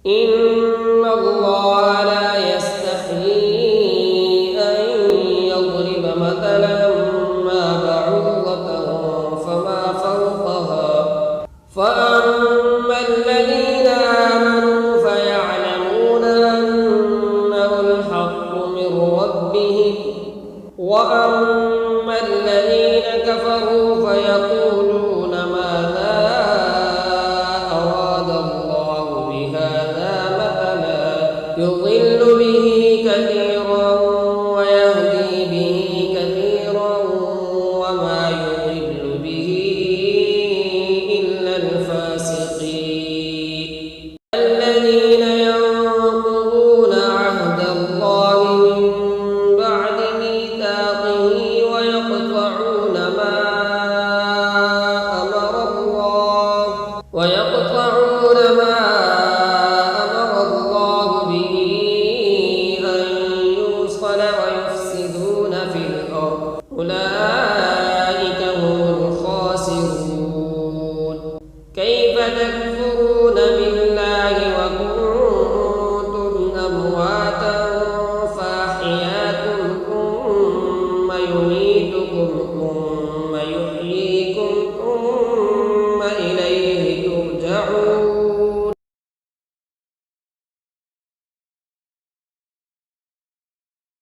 إن الله لا يستحيي أن يضرب مثلا ما بعوضة فما فوقها فأما الذين آمنوا فيعلمون أنه الحق من ربهم وأما الذين كفروا فيقولون ماذا أراد الله بهذا مثلا يضل به كثيرا ويهدي به كثيرا وما يضل به إلا الفاسقين الذين ينقضون عهد الله من بعد ميثاقه ويقطعون ما أمر الله به أن يوصل ويفسدون في الأرض أولئك هم الخاسرون كيف تكفرون بالله وكنتم أمواتا